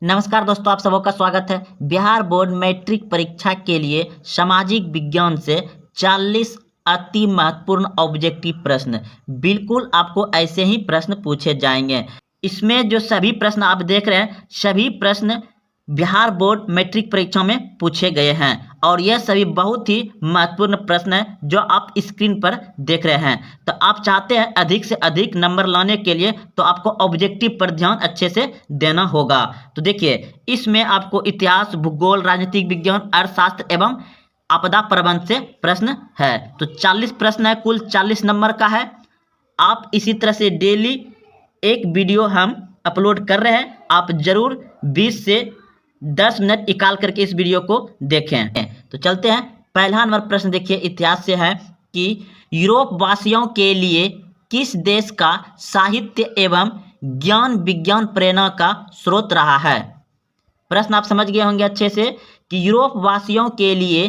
नमस्कार दोस्तों, आप सबका स्वागत है। बिहार बोर्ड मैट्रिक परीक्षा के लिए सामाजिक विज्ञान से 40 अति महत्वपूर्ण ऑब्जेक्टिव प्रश्न बिल्कुल आपको ऐसे ही प्रश्न पूछे जाएंगे। इसमें जो सभी प्रश्न आप देख रहे हैं, सभी प्रश्न बिहार बोर्ड मैट्रिक परीक्षा में पूछे गए हैं और यह सभी बहुत ही महत्वपूर्ण प्रश्न हैं जो आप स्क्रीन पर देख रहे हैं। तो आप चाहते हैं अधिक से अधिक नंबर लाने के लिए, तो आपको ऑब्जेक्टिव पर ध्यान अच्छे से देना होगा। तो देखिए, इसमें आपको इतिहास, भूगोल, राजनीतिक विज्ञान, अर्थशास्त्र एवं आपदा प्रबंधन से प्रश्न है। तो 40 प्रश्न है, कुल 40 नंबर का है। आप इसी तरह से डेली एक वीडियो हम अपलोड कर रहे हैं। आप जरूर 20 से 10 मिनट निकाल करके इस वीडियो को देखें। तो चलते हैं। पहला नंबर प्रश्न देखिए, इतिहास से है कि यूरोप वासियों के लिए किस देश का साहित्य एवं ज्ञान विज्ञान प्रेरणा का स्रोत रहा है। प्रश्न आप समझ गए होंगे अच्छे से कि यूरोप वासियों के लिए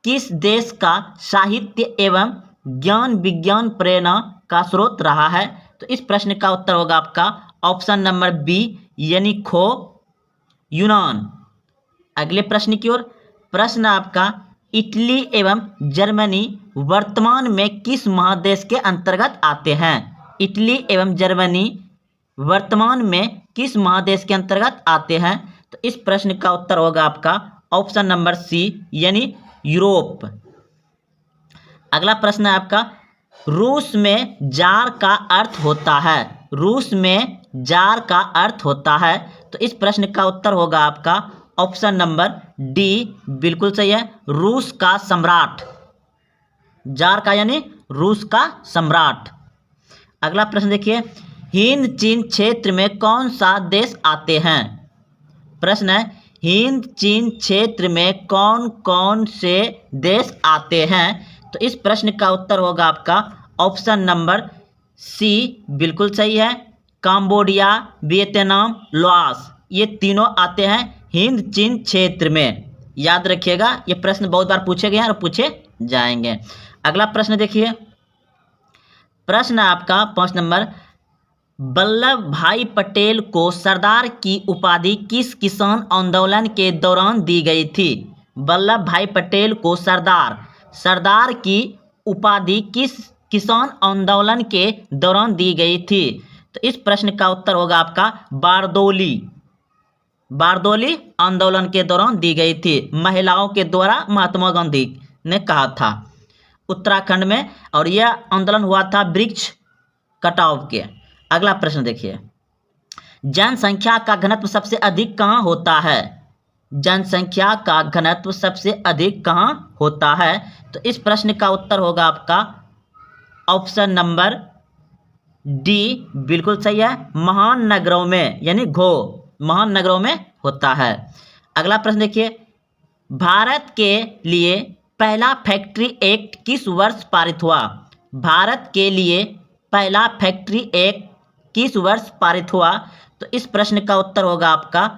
किस देश का साहित्य एवं ज्ञान विज्ञान प्रेरणा का स्रोत रहा है। तो इस प्रश्न का उत्तर होगा आपका ऑप्शन नंबर बी, यानी खो, यूनान। अगले प्रश्न की ओर। प्रश्न आपका, इटली एवं जर्मनी वर्तमान में किस महादेश के अंतर्गत आते हैं। इटली एवं जर्मनी वर्तमान में किस महादेश के अंतर्गत आते हैं। तो इस प्रश्न का उत्तर होगा आपका ऑप्शन नंबर सी, यानी यूरोप। अगला प्रश्न है आपका, रूस में जार का अर्थ होता है। रूस में जार का अर्थ होता है। तो इस प्रश्न का उत्तर होगा आपका ऑप्शन नंबर डी, बिल्कुल सही है, रूस का सम्राट। जार का यानी रूस का सम्राट। अगला प्रश्न देखिए, हिंद चीन क्षेत्र में कौन सा देश आते हैं। प्रश्न है, हिंद चीन क्षेत्र में कौन कौन से देश आते हैं। तो इस प्रश्न का उत्तर होगा आपका ऑप्शन नंबर सी, बिल्कुल सही है, कंबोडिया, वियतनाम, लाओस, ये तीनों आते हैं हिंद चीन क्षेत्र में। याद रखिएगा, ये प्रश्न बहुत बार पूछे गए हैं और पूछे जाएंगे। अगला प्रश्न देखिए, प्रश्न आपका 5 नंबर, वल्लभ भाई पटेल को सरदार की उपाधि किस किसान आंदोलन के दौरान दी गई थी। वल्लभ भाई पटेल को सरदार की उपाधि किस किसान आंदोलन के दौरान दी गई थी। तो इस प्रश्न का उत्तर होगा आपका बारदोली आंदोलन के दौरान दी गई थी। महिलाओं के द्वारा महात्मा गांधी ने कहा था उत्तराखंड में, और यह आंदोलन हुआ था वृक्ष कटाव के। अगला प्रश्न देखिए, जनसंख्या का घनत्व सबसे अधिक कहाँ होता है। जनसंख्या का घनत्व सबसे अधिक कहाँ होता है। तो इस प्रश्न का उत्तर होगा आपका ऑप्शन नंबर डी, बिल्कुल सही है, महान नगरों में, यानी महान नगरों में होता है। अगला प्रश्न देखिए, भारत के लिए पहला फैक्ट्री एक्ट किस वर्ष पारित हुआ। भारत के लिए पहला फैक्ट्री एक्ट किस वर्ष पारित हुआ। तो इस प्रश्न का उत्तर होगा आपका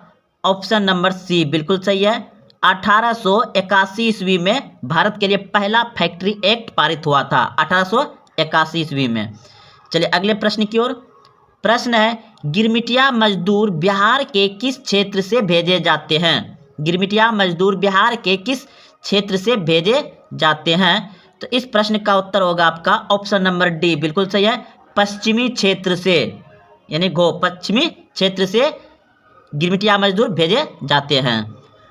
ऑप्शन नंबर सी, बिल्कुल सही है, 1881 ईस्वी में भारत के लिए पहला फैक्ट्री एक्ट पारित हुआ था, 1881 ईस्वी में। चलिए अगले प्रश्न की ओर। प्रश्न है, गिरमिटिया मजदूर बिहार के किस क्षेत्र से भेजे जाते हैं। गिरमिटिया मजदूर बिहार के किस क्षेत्र से भेजे जाते हैं। तो इस प्रश्न का उत्तर होगा आपका ऑप्शन नंबर डी, बिल्कुल सही है, पश्चिमी क्षेत्र से, यानी पश्चिमी क्षेत्र से गिरमिटिया मजदूर भेजे जाते हैं।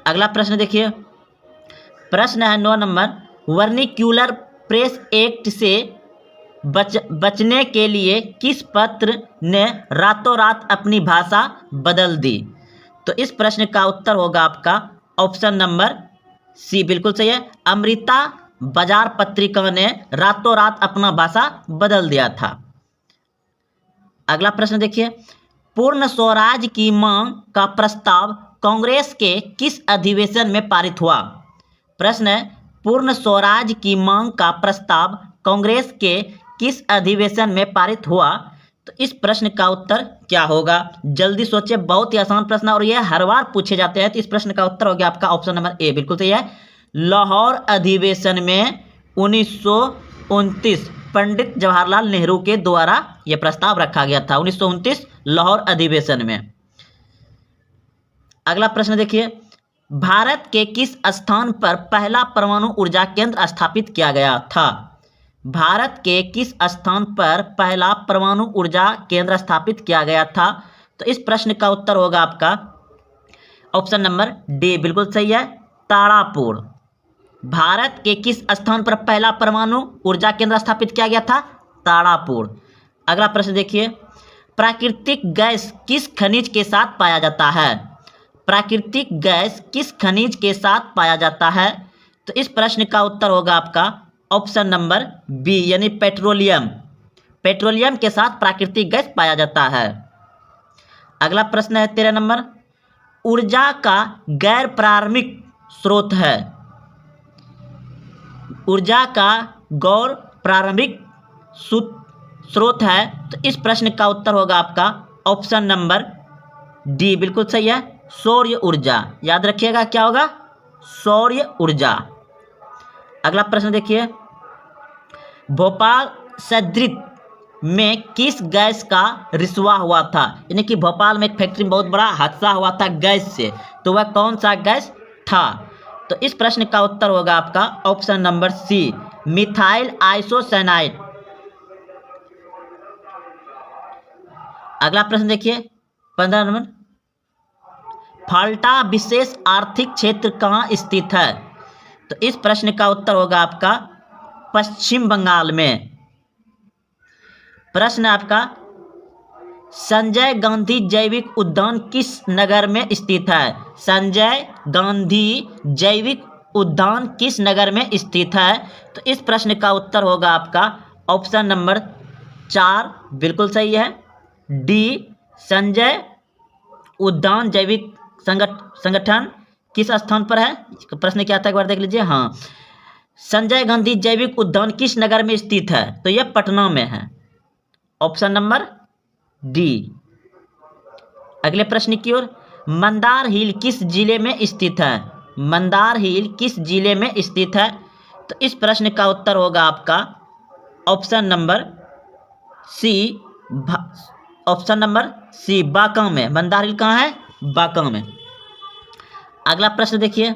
अगला प्रश्न देखिए, प्रश्न है 9 नंबर, वर्निक्यूलर प्रेस एक्ट से बचने के लिए किस पत्र ने रातों रात अपनी भाषा बदल दी। तो इस प्रश्न का उत्तर होगा आपका ऑप्शन नंबर सी, बिल्कुल सही है, अमृता बाजार पत्रिका ने रातों रात अपना भाषा बदल दिया था। अगला प्रश्न देखिए, पूर्ण स्वराज की मांग का प्रस्ताव कांग्रेस के किस अधिवेशन में पारित हुआ। प्रश्न है, पूर्ण स्वराज की मांग का प्रस्ताव कांग्रेस के किस अधिवेशन में पारित हुआ। तो इस प्रश्न का उत्तर क्या होगा, जल्दी सोचिए, बहुत ही आसान प्रश्न और यह हर बार पूछे जाते हैं। तो इस प्रश्न का उत्तर हो गया आपका ऑप्शन नंबर ए, बिल्कुल सही है, लाहौर अधिवेशन में 1929 पंडित जवाहरलाल नेहरू के द्वारा यह प्रस्ताव रखा गया था, 1929 लाहौर अधिवेशन में। अगला प्रश्न देखिए, भारत के किस स्थान पर पहला परमाणु ऊर्जा केंद्र स्थापित किया गया था? भारत के किस स्थान पर पहला परमाणु ऊर्जा केंद्र स्थापित किया गया था? तो इस प्रश्न का उत्तर होगा आपका ऑप्शन नंबर डी, बिल्कुल सही है, तारापुर। भारत के किस स्थान पर पहला परमाणु ऊर्जा केंद्र स्थापित किया गया था? तारापुर। अगला प्रश्न देखिए, प्राकृतिक गैस किस खनिज के साथ पाया जाता है? प्राकृतिक गैस किस खनिज के साथ पाया जाता है? तो इस प्रश्न का उत्तर होगा आपका ऑप्शन नंबर बी, यानी पेट्रोलियम। पेट्रोलियम के साथ प्राकृतिक गैस पाया जाता है। अगला प्रश्न है 13 नंबर, ऊर्जा का गैर प्रारंभिक स्रोत है। ऊर्जा का गैर प्रारंभिक स्रोत है, तो इस प्रश्न का उत्तर होगा आपका ऑप्शन नंबर डी, बिल्कुल सही है, सौर्य ऊर्जा। याद रखिएगा क्या होगा, सौर्य ऊर्जा। अगला प्रश्न देखिए, भोपाल सदृत में किस गैस का रिसाव हुआ था? यानी कि भोपाल में एक फैक्ट्री में बहुत बड़ा हादसा हुआ था गैस से, तो वह कौन सा गैस था? तो इस प्रश्न का उत्तर होगा आपका option number C, methyl isocyanide. अगला प्रश्न देखिए 15 नंबर, फाल्टा विशेष आर्थिक क्षेत्र कहाँ स्थित है? तो इस प्रश्न का उत्तर होगा आपका पश्चिम बंगाल में। प्रश्न आपका, संजय गांधी जैविक उद्यान किस नगर में स्थित है? संजय गांधी जैविक उद्यान किस नगर में स्थित है? तो इस प्रश्न का उत्तर होगा आपका ऑप्शन नंबर 4, बिल्कुल सही है, डी, संजय उद्यान जैविक संगठन किस स्थान पर है? प्रश्न क्या था एक बार देख लीजिए। हाँ, संजय गांधी जैविक उद्यान किस नगर में स्थित है? तो यह पटना में है, ऑप्शन नंबर डी। अगले प्रश्न की ओर, मंदार हिल किस जिले में स्थित है? मंदार हिल किस जिले में स्थित है? तो इस प्रश्न का उत्तर होगा आपका option number C, option number C, Banka में। मंदार हिल कहाँ है? बांका में। अगला प्रश्न देखिए,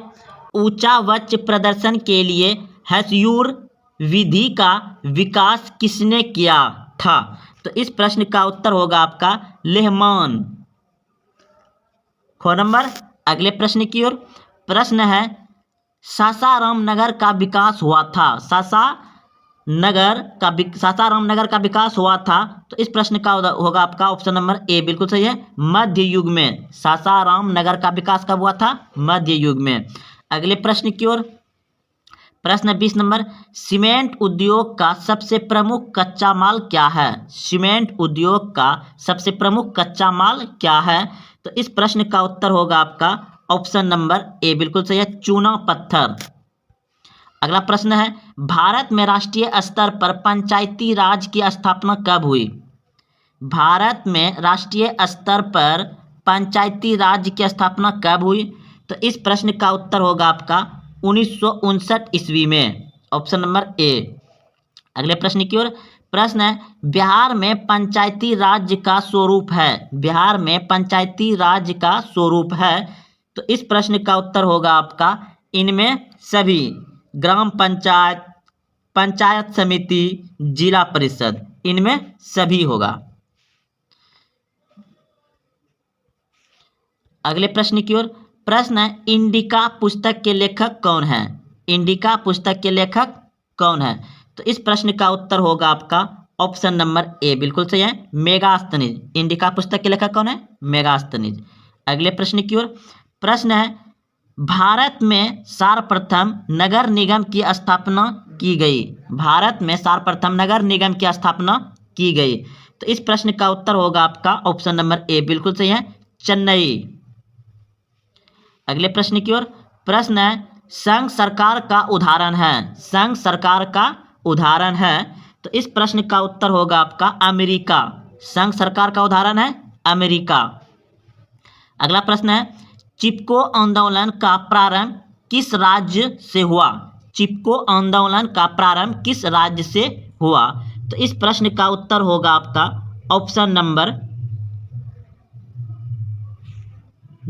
ऊंचा वक्ष प्रदर्शन के लिए हेस्यूर विधि का विकास किसने किया था? तो इस प्रश्न का उत्तर होगा आपका लेहमान। खो नंबर। अगले प्रश्न की ओर, प्रश्न है, सासाराम नगर का विकास हुआ था। सासाराम नगर का विकास हुआ था, तो इस प्रश्न का होगा आपका ऑप्शन नंबर ए, बिल्कुल सही है, मध्य युग में। सासाराम नगर का विकास कब हुआ था? मध्य युग में। अगले प्रश्न की ओर, प्रश्न 20 नंबर, सीमेंट उद्योग का सबसे प्रमुख कच्चा माल क्या है? सीमेंट उद्योग का सबसे प्रमुख कच्चा माल क्या है? तो इस प्रश्न का उत्तर होगा आपका ऑप्शन नंबर ए, बिल्कुल सही है, चूना पत्थर। अगला प्रश्न है, भारत में राष्ट्रीय स्तर पर पंचायती राज की स्थापना कब हुई? भारत में राष्ट्रीय स्तर पर पंचायती राज की स्थापना कब हुई? तो इस प्रश्न का उत्तर होगा आपका 1959 ईस्वी में, ऑप्शन नंबर ए। अगले प्रश्न की ओर, प्रश्न है, बिहार में पंचायती राज का स्वरूप है। बिहार में पंचायती राज का स्वरूप है, तो इस प्रश्न का उत्तर होगा आपका इनमें सभी, ग्राम पंचायत, पंचायत समिति, जिला परिषद, इनमें सभी होगा। अगले प्रश्न की ओर, प्रश्न है, इंडिका पुस्तक के लेखक कौन है? इंडिका पुस्तक के लेखक कौन है? तो इस प्रश्न का उत्तर होगा आपका ऑप्शन नंबर ए, बिल्कुल सही है, मेगास्थनीज। इंडिका पुस्तक के लेखक कौन है? मेगास्थनीज। अगले प्रश्न की ओर, प्रश्न है, भारत में सर्वप्रथम नगर निगम की स्थापना की गई। भारत में सर्वप्रथम नगर निगम की स्थापना की गई, तो इस प्रश्न का उत्तर होगा आपका ऑप्शन नंबर ए, बिल्कुल सही है, चेन्नई। अगले प्रश्न की ओर, प्रश्न है, संघ सरकार का उदाहरण है। संघ सरकार का उदाहरण है, तो इस प्रश्न का उत्तर होगा आपका अमेरिका। संघ सरकार का उदाहरण है अमेरिका। अगला प्रश्न है, चिपको आंदोलन का प्रारंभ किस राज्य से हुआ? चिपको आंदोलन का प्रारंभ किस राज्य से हुआ? तो इस प्रश्न का उत्तर होगा आपका ऑप्शन नंबर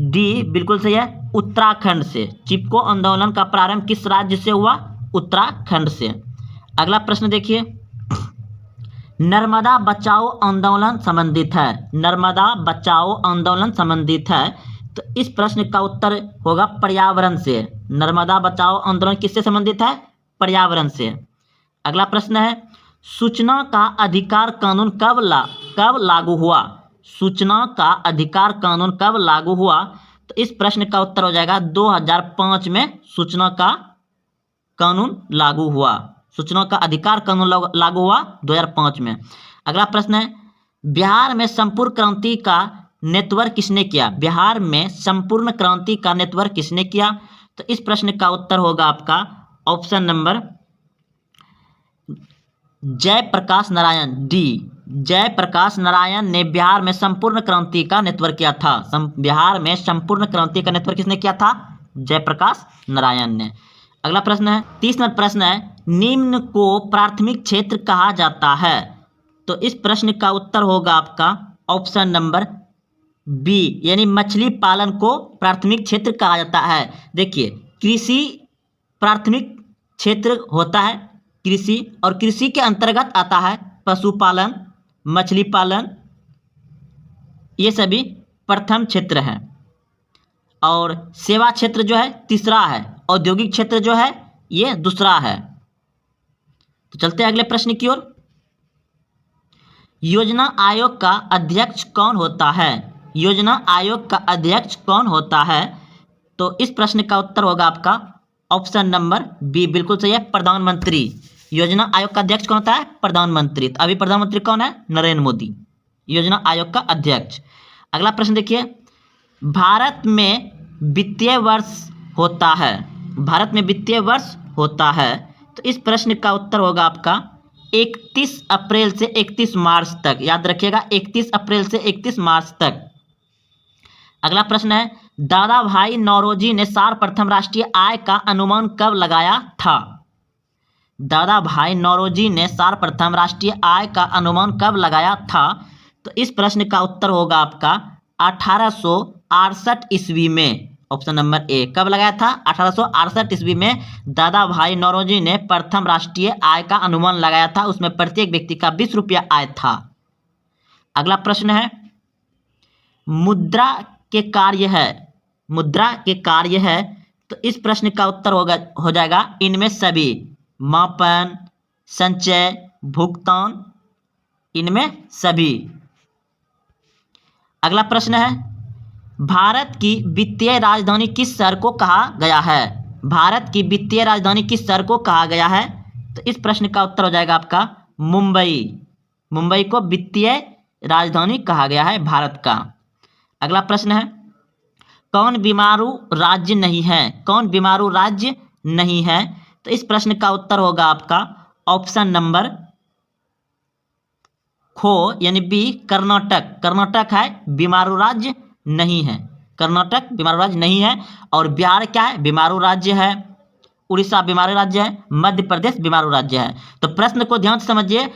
डी बिल्कुल सही है, उत्तराखंड से। चिपको आंदोलन का प्रारंभ किस राज्य से हुआ? उत्तराखंड से। अगला प्रश्न देखिए, नर्मदा बचाओ आंदोलन संबंधित है। नर्मदा बचाओ आंदोलन संबंधित है, तो इस प्रश्न का उत्तर होगा पर्यावरण से। नर्मदा बचाओ आंदोलन किससे संबंधित है? पर्यावरण से। अगला प्रश्न है, सूचना का अधिकार कानून कब लागू हुआ? सूचना का अधिकार कानून कब लागू हुआ? तो इस प्रश्न का उत्तर हो जाएगा 2005 में सूचना का कानून लागू हुआ। सूचना का अधिकार कानून लागू हुआ 2005 में। अगला प्रश्न है, बिहार में संपूर्ण क्रांति का नेतृत्व किसने किया? बिहार में संपूर्ण क्रांति का नेतृत्व किसने किया? तो इस प्रश्न का उत्तर होगा आपका option number Jayaprakash Narayan, D. Jayaprakash Narayan ने बिहार में संपूर्ण क्रांति का नेतृत्व किया था। बिहार में संपूर्ण क्रांति का नेतृत्व किसने किया था? जयप्रकाश नारायण ने। अगला प्रश्न है, 30 नंबर प्रश्न है, निम्न को प्राथमिक क्षेत्र कहा जाता है। तो इस प्रश्न का उत्तर होगा आपका ऑप्शन नंबर बी, यानी मछली पालन को प्राथमिक क्षेत्र कहा जाता है। देखिए, कृषि प्राथमिक क्षेत्र होता है, कृषि, और कृषि के अंतर्गत आता है पशुपालन, मछली पालन, ये सभी प्रथम क्षेत्र हैं। और सेवा क्षेत्र जो है तीसरा है, औद्योगिक क्षेत्र जो है ये दूसरा है। तो चलते हैं अगले प्रश्न की ओर। योजना आयोग का अध्यक्ष कौन होता है? योजना आयोग का अध्यक्ष कौन होता है? तो इस प्रश्न का उत्तर होगा आपका ऑप्शन नंबर बी, बिल्कुल सही है, प्रधानमंत्री। योजना आयोग का अध्यक्ष कौन होता है? प्रधानमंत्री। तो अभी प्रधानमंत्री कौन है? नरेंद्र मोदी, योजना आयोग का अध्यक्ष। अगला प्रश्न देखिए, भारत में वित्तीय वर्ष होता है। भारत में वित्तीय वर्ष होता है, तो इस प्रश्न का उत्तर होगा आपका 31 अप्रैल से 31 मार्च तक। याद रखिएगा, 31 अप्रैल से 31 मार्च तक। अगला प्रश्न है, दादा भाई नौरोजी ने सर्वप्रथम राष्ट्रीय आय का अनुमान कब लगाया था? दादा भाई नौरोजी ने सर्वप्रथम राष्ट्रीय आय का अनुमान कब लगाया था? तो इस प्रश्न का उत्तर होगा आपका 1868 ईस्वी में। ऑप्शन नंबर ए, कब लगाया था? 1868 ईस्वी में दादा भाई नौरोजी ने प्रथम राष्ट्रीय आय का अनुमान लगाया था। उसमें प्रत्येक व्यक्ति का 20 रुपया आय था। अगला प्रश्न है, मुद्रा के कार्य है। मुद्रा के कार्य है, तो इस प्रश्न का उत्तर हो जाएगा इनमें सभी, मापन, संचय, भुगतान, इनमें सभी। अगला प्रश्न है, भारत की वित्तीय राजधानी किस शहर को कहा गया है? भारत की वित्तीय राजधानी किस शहर को कहा गया है? तो इस प्रश्न का उत्तर हो जाएगा आपका मुंबई। मुंबई को वित्तीय राजधानी कहा गया है भारत का। अगला प्रश्न है, कौन बीमारू राज्य नहीं है? कौन बीमारू राज्य नहीं है? तो इस प्रश्न का उत्तर होगा आपका ऑप्शन नंबर खो, यानी बी, कर्नाटक। कर्नाटक है बीमारू राज्य नहीं है। कर्नाटक बीमारू राज्य नहीं है। और बिहार क्या है? बीमारू राज्य है। उड़ीसा बीमारू राज्य है। मध्य प्रदेश बीमारू राज्य है। तो प्रश्न को ध्यान से समझिए,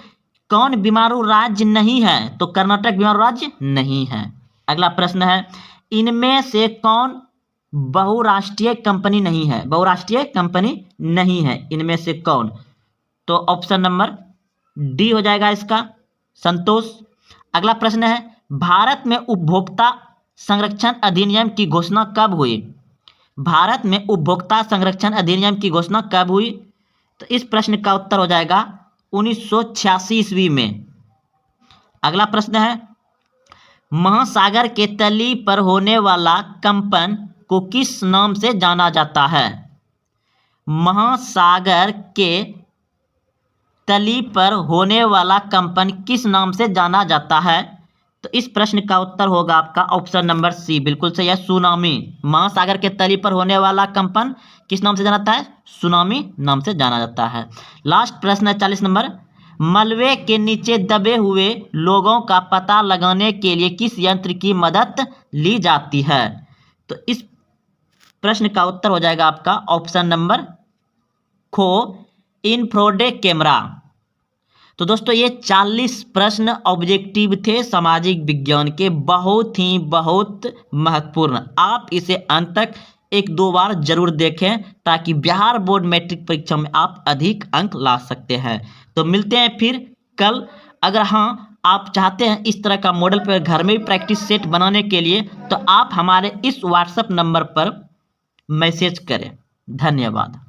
कौन बीमारू राज्य नहीं है? तो कर्नाटक बीमारू राज्य नहीं है। अगला प्रश्न है, इनमें से कौन बहुराष्ट्रीय कंपनी नहीं है? बहुराष्ट्रीय कंपनी नहीं है, इनमें से कौन? तो ऑप्शन नंबर डी हो जाएगा इसका, संतोष। अगला प्रश्न है, भारत में उपभोक्ता संरक्षण अधिनियम की घोषणा कब हुई? भारत में उपभोक्ता संरक्षण अधिनियम की घोषणा कब हुई? तो इस प्रश्न का उत्तर हो जाएगा 1986 ईस्वी में। अगला प्रश्न है, महासागर के तली पर होने वाला कंपन को किस नाम से जाना जाता है? महासागर के तली पर होने वाला कंपन किस नाम से जाना जाता है? तो इस प्रश्न का उत्तर होगा आपका ऑप्शन नंबर सी, बिल्कुल सही है, सुनामी। महासागर के तली पर होने वाला कंपन किस नाम से जाना जाता है? सुनामी नाम से जाना जाता है। लास्ट प्रश्न है 40 नंबर, मलबे के नीचे दबे हुए लोगों का पता लगाने के लिए किस यंत्र की मदद ली जाती है? तो इस प्रश्न का उत्तर हो जाएगा आपका ऑप्शन नंबर खो, इंफ्रारेड कैमरा। तो दोस्तों ये 40 प्रश्न ऑब्जेक्टिव थे सामाजिक विज्ञान के, बहुत महत्वपूर्ण। आप इसे अंत तक 1-2 बार जरूर देखें ताकि बिहार बोर्ड मैट्रिक परीक्षा में आप अधिक अंक ला सकते हैं। तो मिलते हैं फिर कल। अगर हाँ आप चाहते हैं इस तरह का मॉडल पर घर में भी प्रैक्टिस सेट बनाने के लिए, तो आप हमारे इस व्हाट्सएप नंबर पर मैसेज करें। धन्यवाद।